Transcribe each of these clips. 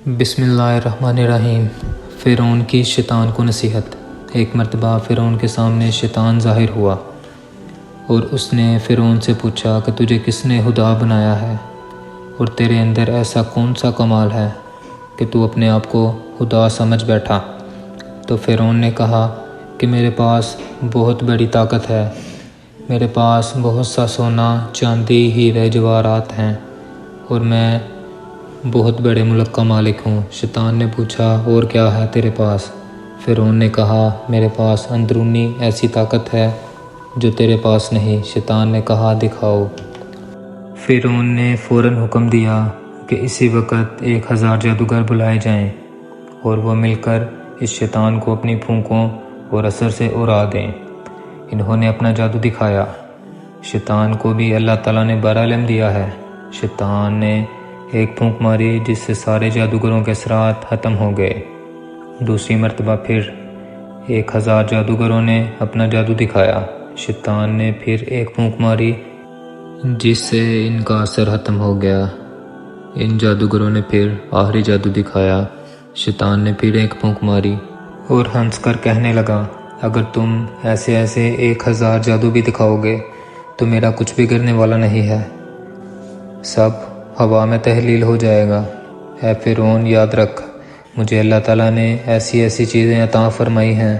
بسم اللہ الرحمن الرحیم۔ فرعون کی شیطان کو نصیحت۔ ایک مرتبہ فرعون کے سامنے شیطان ظاہر ہوا اور اس نے فرعون سے پوچھا کہ تجھے کس نے خدا بنایا ہے اور تیرے اندر ایسا کون سا کمال ہے کہ تو اپنے آپ کو خدا سمجھ بیٹھا؟ تو فرعون نے کہا کہ میرے پاس بہت بڑی طاقت ہے، میرے پاس بہت سا سونا، چاندی، ہیرے جواہرات ہیں اور میں بہت بڑے ملک کا مالک ہوں۔ شیطان نے پوچھا اور کیا ہے تیرے پاس؟ فرعون نے کہا میرے پاس اندرونی ایسی طاقت ہے جو تیرے پاس نہیں۔ شیطان نے کہا دکھاؤ۔ فرعون نے فوراً حکم دیا کہ اسی وقت 1000 جادوگر بلائے جائیں اور وہ مل کر اس شیطان کو اپنی پھونکوں اور اثر سے اڑا دیں۔ انہوں نے اپنا جادو دکھایا۔ شیطان کو بھی اللہ تعالیٰ نے بڑا علم دیا ہے۔ شیطان نے ایک پھونک ماری جس سے سارے جادوگروں کے اثرات ختم ہو گئے۔ دوسری مرتبہ پھر 1000 جادوگروں نے اپنا جادو دکھایا۔ شیطان نے پھر ایک پھونک ماری جس سے ان کا اثر ختم ہو گیا۔ ان جادوگروں نے پھر آخری جادو دکھایا۔ شیطان نے پھر ایک پھونک ماری اور ہنس کر کہنے لگا اگر تم ایسے 1000 جادو بھی دکھاؤ گے تو میرا کچھ بھی کرنے والا نہیں ہے، سب ہوا میں تحلیل ہو جائے گا۔ اے فرعون، یاد رکھ مجھے اللہ تعالیٰ نے ایسی چیزیں عطا فرمائی ہیں،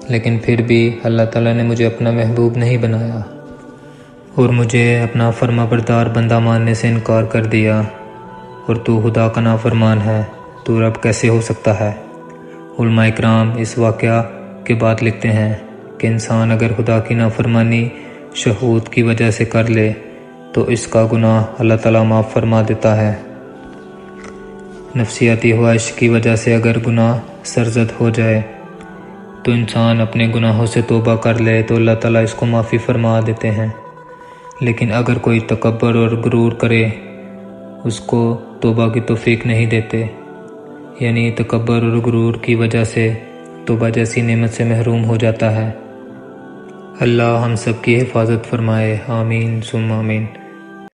لیکن پھر بھی اللہ تعالیٰ نے مجھے اپنا محبوب نہیں بنایا اور مجھے اپنا فرما بردار بندہ ماننے سے انکار کر دیا، اور تو خدا کا نافرمان ہے، تو رب کیسے ہو سکتا ہے؟ علماء کرام اس واقعہ کے بعد لکھتے ہیں کہ انسان اگر خدا کی نافرمانی شہوت کی وجہ سے کر لے تو اس کا گناہ اللہ تعالیٰ معاف فرما دیتا ہے۔ نفسیاتی خواہش کی وجہ سے اگر گناہ سرزد ہو جائے تو انسان اپنے گناہوں سے توبہ کر لے تو اللہ تعالیٰ اس کو معافی فرما دیتے ہیں، لیکن اگر کوئی تکبر اور غرور کرے اس کو توبہ کی توفیق نہیں دیتے، یعنی تکبر اور غرور کی وجہ سے توبہ جیسی نعمت سے محروم ہو جاتا ہے۔ اللہ ہم سب کی حفاظت فرمائے، آمین ثم آمین۔